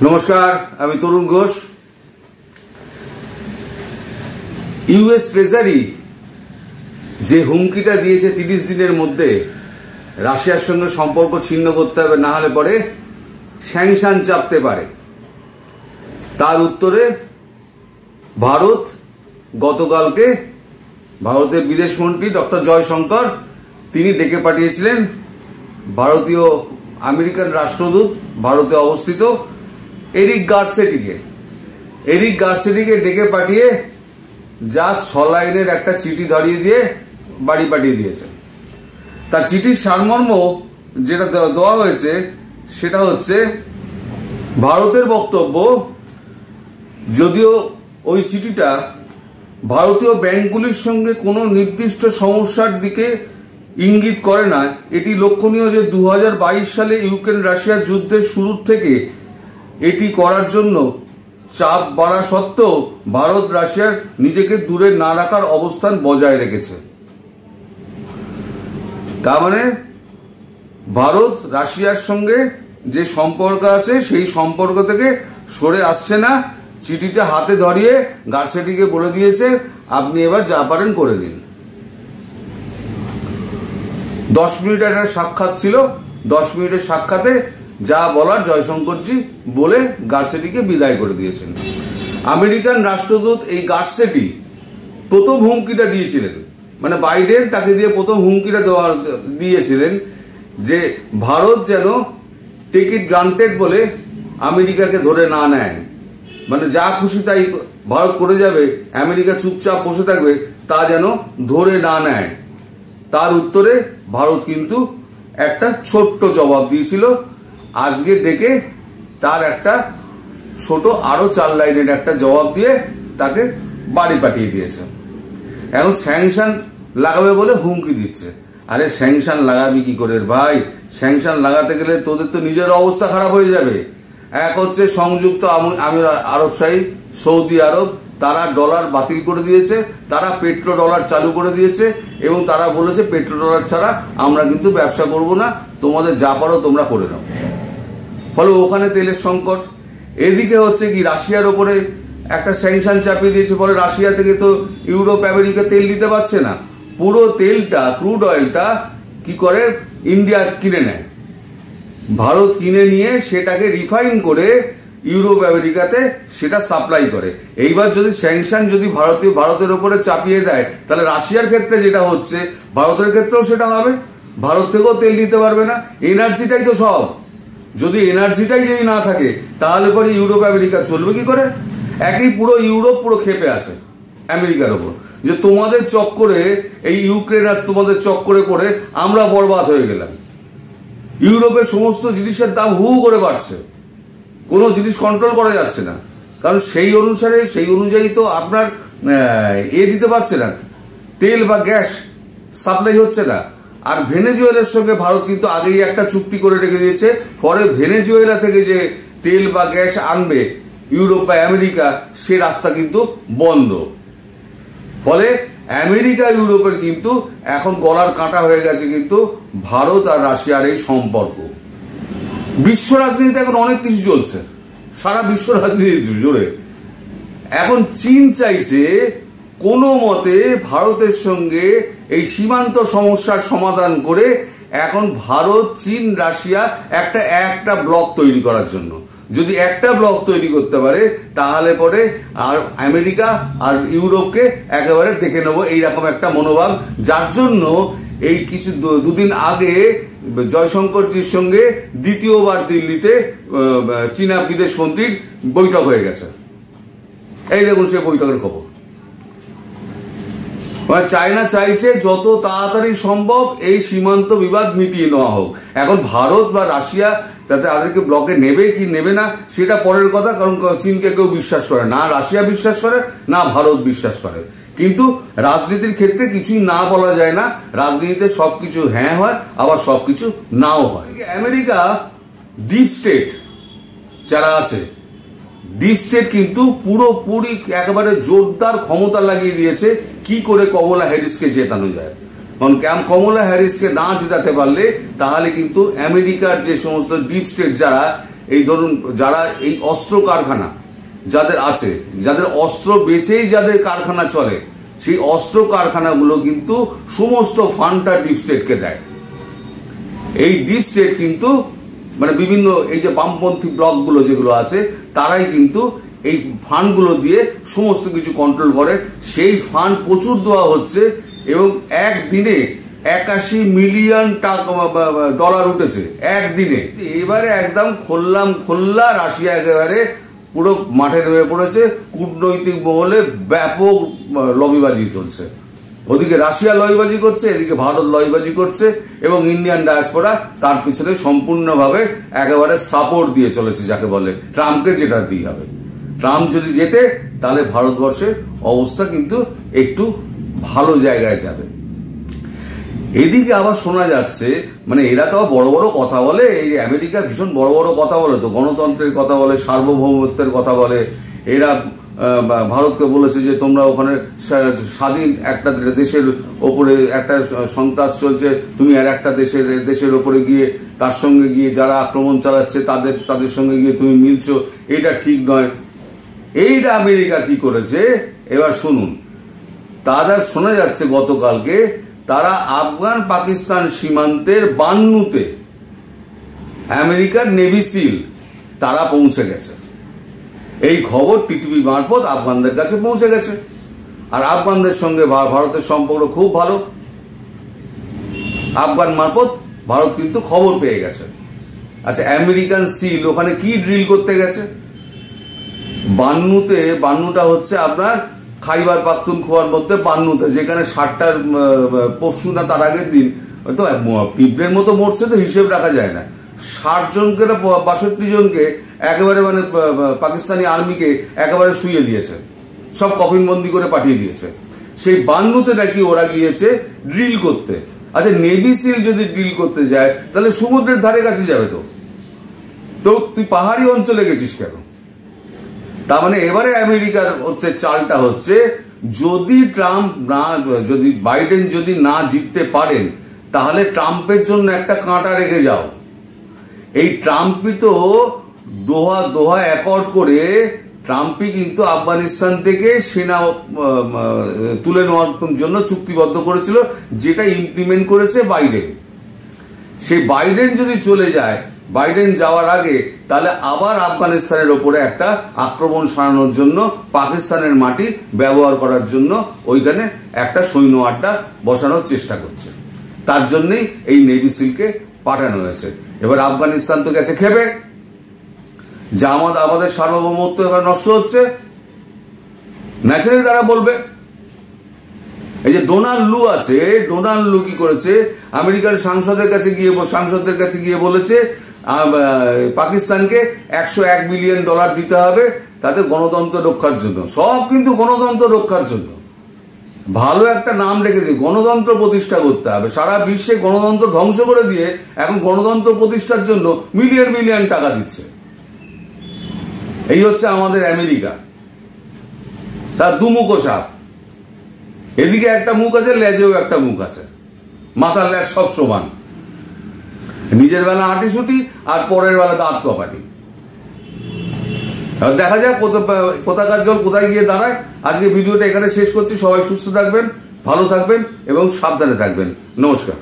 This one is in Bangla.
নমস্কার, আমি তরুণ ঘোষ। ইউএস ট্রেজারি যে হুমকিটা দিয়েছে 30 দিনের মধ্যে রাশিয়ার সঙ্গে সম্পর্ক ছিন্ন করতে হবে, না হলে পরে স্যাংশন চাপতে পারে, তার উত্তরে ভারত গতকালকে ভারতের বিদেশমন্ত্রী ডক্টর জয়শঙ্কর তিনি ডেকে পাঠিয়েছিলেন ভারতীয় আমেরিকান রাষ্ট্রদূত ভারতে অবস্থিত এরিক গার্সেটিকে ডেকে পাঠিয়ে যা 6 লাইনের একটা চিঠি ধরিয়ে দিয়ে বাড়ি পাঠিয়ে দিয়েছেন। তার চিঠির সারমর্ম যেটা দেওয়া হয়েছে সেটা হচ্ছে ভারতের বক্তব্য, যদিও ওই চিঠিটা ভারতীয় ব্যাংকগুলির সঙ্গে কোনো নির্দিষ্ট সমস্যার দিকে ইঙ্গিত করে না, এটি লক্ষণীয় যে 2022 সালে ইউক্রেন রাশিয়া যুদ্ধের শুরুর থেকে এটি করার জন্য চাপ বাড়া সত্ত্বেও ভারত রাশিয়ার নিজেকে দূরে না রাখার অবস্থান বজায় রেখেছে। তার মানে ভারত রাশিয়ার সঙ্গে যে সম্পর্ক আছে সেই সম্পর্ক থেকে সরে আসছে না। চিঠিটা হাতে ধরিয়ে গার্সেটিকে বলে দিয়েছে, আপনি এবার যা পারেন করে দিন। 10 মিনিট একটা সাক্ষাৎ ছিল, 10 মিনিটের সাক্ষাতে যা বলার জয়শঙ্করজি বলে গার্সেটিকে বিদায় করে দিয়েছেন। আমেরিকান রাষ্ট্রদূত এই গার্সেটি প্রথম হুমকিটা দিয়েছিলেন, মানে বাইডেন তাকে দিয়ে প্রথম হুমকিটা দিয়েছিলেন যে ভারত যেন টেক ইট গ্রান্টেড বলে আমেরিকাকে ধরে না নেয়, মানে যা খুশি তাই ভারত করে যাবে, আমেরিকা চুপচাপ বসে থাকবে, তা যেন ধরে না নেয়। তার উত্তরে ভারত কিন্তু একটা ছোট্ট জবাব দিয়েছিল। আজকে ডেকে তার একটা ছোট আরো 4 লাইনের একটা জবাব দিয়ে তাকে বাড়ি পাঠিয়ে দিয়েছে। এখন স্যাংশন লাগাবে বলে হুমকি দিচ্ছে। আরে স্যাংশন লাগাবি কি করে ভাই? স্যাংশন লাগাতে গেলে তোদের তো নিজের অবস্থা খারাপ হয়ে যাবে। এক হচ্ছে সংযুক্ত আরবশাহী সৌদি আরব, তারা ডলার বাতিল করে দিয়েছে, তারা পেট্রো ডলার চালু করে দিয়েছে এবং তারা বলেছে পেট্রো ডলার ছাড়া আমরা কিন্তু ব্যবসা করব না, তোমাদের যা পারো তোমরা করে নাও। ফলে ওখানে তেলের সংকট। এদিকে হচ্ছে কি রাশিয়ার ওপরে একটা স্যাংশন চাপিয়ে দিয়েছে, ফলে রাশিয়া থেকে তো ইউরোপ আমেরিকা তেল দিতে পারছে না। পুরো তেলটা ক্রুড অয়েলটা কি করে ইন্ডিয়া কিনে নেয়, ভারত কিনে নিয়ে সেটাকে রিফাইন করে ইউরোপ আমেরিকাতে সেটা সাপ্লাই করে। এইবার যদি স্যাংশন যদি ভারতের উপরে চাপিয়ে দেয়, তাহলে রাশিয়ার ক্ষেত্রে যেটা হচ্ছে ভারতের ক্ষেত্রেও সেটা হবে, ভারত থেকেও তেল নিতে পারবে না। এনার্জিটাই তো সব, যদি এনার্জিটাই যদি না থাকে তাহলে পরে ইউরোপ আমেরিকা চলবে কি করে? একই পুরো ইউরোপ পুরো ক্ষেপে আছে আমেরিকার ওপর, যে তোমাদের চক্করে এই ইউক্রেন আর তোমাদের চক্করে পড়ে আমরা বরবাদ হয়ে গেলাম। ইউরোপের সমস্ত জিনিসের দাম হু করে বাড়ছে, কোনো জিনিস কন্ট্রোল করা যাচ্ছে না, কারণ সেই অনুযায়ী তো আপনার দিতে পারছে না, তেল বা গ্যাস সাপ্লাই হচ্ছে না। আর ভেনেজুয়েলার সঙ্গে ভারত কিন্তু আগেই একটা চুক্তি করে রেখে দিয়েছে, ফলে ভেনেজুয়েলা থেকে যে তেল বা গ্যাস আনবে ইউরোপ বা আমেরিকা সে রাস্তা কিন্তু বন্ধ। ফলে আমেরিকা ইউরোপের কিন্তু এখন গলার কাঁটা হয়ে গেছে কিন্তু ভারত আর রাশিয়ার এই সম্পর্ক। বিশ্ব রাজনীতিতে এখন অনেক কিছু চলছে, সারা বিশ্ব রাজনীতি জুড়ে। এখন চীন চাইছে কোনো মতে ভারতের সঙ্গে এই সীমান্ত সমস্যার সমাধান করে এখন ভারত চীন রাশিয়া একটা ব্লক তৈরি করার জন্য। যদি একটা ব্লক তৈরি করতে পারে তাহলে পরে আর আমেরিকা আর ইউরোপকে একেবারে দেখে নেবো, এইরকম একটা মনোভাব। যার জন্য এই কিছু দুদিন আগে জয়শঙ্করজির সঙ্গে দ্বিতীয়বার দিল্লিতে চীনা বিদেশ মন্ত্রীর বৈঠক হয়ে গেছে। এই দেখুন সে বৈঠকের খবর। চায়না চাইছে যত তাড়াতাড়ি সম্ভব এই সীমান্ত বিবাদ মিটিয়ে নেওয়া হোক। এখন ভারত বা রাশিয়া তাতে তাদেরকে ব্লকে নেবে কি নেবে না সেটা পরের কথা, কারণ চীনকে কেউ বিশ্বাস করে না, রাশিয়া বিশ্বাস করে না ভারত বিশ্বাস করে। কিন্তু রাজনীতির ক্ষেত্রে কিছুই না বলা যায় না, রাজনীতিতে সবকিছু হ্যাঁ হয় আবার সবকিছু নাও হয়। আমেরিকা ডিপ স্টেট যারা আছে, ডিপ স্টেট কিন্তু পুরোপুরি একেবারে জোরদার ক্ষমতা লাগিয়ে দিয়েছে কি করে কমলা হ্যারিসকে জেতানো যায়। কারণ কমলা হ্যারিসকে না জেতাতে পারলে তাহলে কিন্তু আমেরিকার যে সমস্ত ডিপ স্টেট যারা এই ধরুন যারা এই অস্ত্র কারখানা যাদের আছে, যাদের অস্ত্র বেচেই যাদের কারখানা চলে, সেই অস্ত্র কারখানাগুলো কিন্তু সমস্ত ফান্ডটা ডিপ স্টেটকে দেয়। এই ডিপ স্টেট কিন্তু মানে বিভিন্ন এই যে বামপন্থী ব্লকগুলো যেগুলো আছে, তারাই কিন্তু এই ফান্ডগুলো দিয়ে সমস্ত কিছু কন্ট্রোল করে। সেই ফান্ড প্রচুর দেওয়া হচ্ছে এবং একদিনে 81 মিলিয়ন ডলার উঠেছে একদিনে। এবারে একদম খোল্লা রাশিয়া একেবারে পুরো মাঠে নেমে পড়েছে। কূটনৈতিক মহলে ব্যাপক লবিবাজি চলছে। ওদিকে রাশিয়া লবিবাজি করছে, এদিকে ভারত লবিবাজি করছে এবং ইন্ডিয়ান ডায়াসপোরা তার পিছনে সম্পূর্ণভাবে একেবারে সাপোর্ট দিয়ে চলেছে, যাকে বলে ট্রাম্পকে যেটা দিয়ে হবে। ট্রাম্প যদি জেতে তাহলে ভারতবর্ষের অবস্থা কিন্তু একটু ভালো জায়গায় যাবে। এদিকে আবার শোনা যাচ্ছে, মানে এরা তো বড় বড় কথা বলে, এই আমেরিকা ভীষণ বড় বড় কথা বলে, তো গণতন্ত্রের কথা বলে, সার্বভৌমত্বের কথা বলে। এরা ভারতকে বলেছে যে তোমরা ওখানে স্বাধীন একটা দেশের ওপরে একটা সন্ত্রাস চলছে, তুমি আর একটা দেশের ওপরে গিয়ে তার সঙ্গে গিয়ে যারা আক্রমণ চালাচ্ছে তাদের সঙ্গে গিয়ে তুমি মিলছো, এটা ঠিক নয়। এইটা আমেরিকা কি করেছে এবার শুনুন। তারা শোনা যাচ্ছে গতকালকে তারা আফগান পাকিস্তান সীমান্তের বান্নুতে আমেরিকার নেভি সিল তারা পৌঁছে গেছে। এই খবর টিটিভি মারফত আফগানদের কাছে পৌঁছে গেছে। আর আফগানদের সঙ্গে ভারতের সম্পর্ক খুব ভালো। আফগান মারফত ভারত কিন্তু খবর পেয়ে গেছে। আচ্ছা, আমেরিকান সিল ওখানে কি ড্রিল করতে গেছে? বান্নুটা হচ্ছে আপনার খাইবার পাখতুনখোয়ার মধ্যে বান্নুতে, যেখানে 60টার পরশু না তার আগের দিন হয়তো পিঁপড়ের মতো মরছে, তো হিসেব রাখা যায় না, 60 জনকে 62 জনকে একেবারে মানে পাকিস্তানি আর্মিকে একেবারে শুয়ে দিয়েছে, সব কফিনবন্দি করে পাঠিয়ে দিয়েছে। সেই বান্নুতে নাকি ওরা গিয়েছে ড্রিল করতে। আচ্ছা, নেভি সিল যদি ড্রিল করতে যায় তাহলে সমুদ্রের ধারে কাছে যাবে, তো তুই পাহাড়ি অঞ্চলে গেছিস কেন? তার মানে এবারে আমেরিকার হচ্ছে চালটা হচ্ছে, যদি বাইডেন যদি না জিততে পারেন তাহলে ট্রাম্পের জন্য একটা কাঁটা রেখে যাও। এই ট্রাম্পই তো দোহা অ্যাকর্ড করে ট্রাম্পই কিন্তু আফগানিস্তান থেকে সেনা তুলে নেওয়ার জন্য চুক্তিবদ্ধ করেছিল, যেটা ইমপ্লিমেন্ট করেছে বাইডেন। সেই বাইডেন যদি চলে যায়, বাইডেন যাওয়ার আগে তাহলে আবার আফগানিস্তানের ওপরে একটা আক্রমণ সারানোর জন্য পাকিস্তানের মাটি ব্যবহার করার জন্য ওইখানে একটা সৈন্য আড্ডা বসানোর চেষ্টা করছে। তার জন্যই এই নেভি সিলকে পাঠানো হয়েছে। এবার আফগানিস্তান তো গেছে খেপে, যে আমাদের সার্বভৌমত্ব এবার নষ্ট হচ্ছে, ন্যাচারালি তারা বলবে। এই যে ডোনাল্ড লু আছে, ডোনাল্ড লু কি করেছে, আমেরিকার সাংসদদের কাছে গিয়ে বলেছে পাকিস্তানকে $101 বিলিয়ন দিতে হবে, তাতে গণতন্ত্র রক্ষার জন্য। সব কিন্তু গণতন্ত্র রক্ষার জন্য। ভালো একটা নাম রেখেছে, গণতন্ত্র প্রতিষ্ঠা করতে হবে। সারা বিশ্বে গণতন্ত্র ধ্বংস করে দিয়ে এখন গণতন্ত্র প্রতিষ্ঠার জন্য মিলিয়ন মিলিয়ন টাকা দিচ্ছে। এই হচ্ছে আমাদের আমেরিকা, তার দুমুখো সাপ। এদিকে একটা মুখ আছে, লেজেও একটা মুখ আছে, মাথার লেজ সব সমান। নিজের বেলা আঁটিসুটি আর পরের বেলা দাঁত কপাটি। দেখা যাক কোথাকার জল কোথায় গিয়ে দাঁড়ায়। আজকে ভিডিওটা এখানে শেষ করছি। সবাই সুস্থ থাকবেন, ভালো থাকবেন এবং সাবধানে থাকবেন। নমস্কার।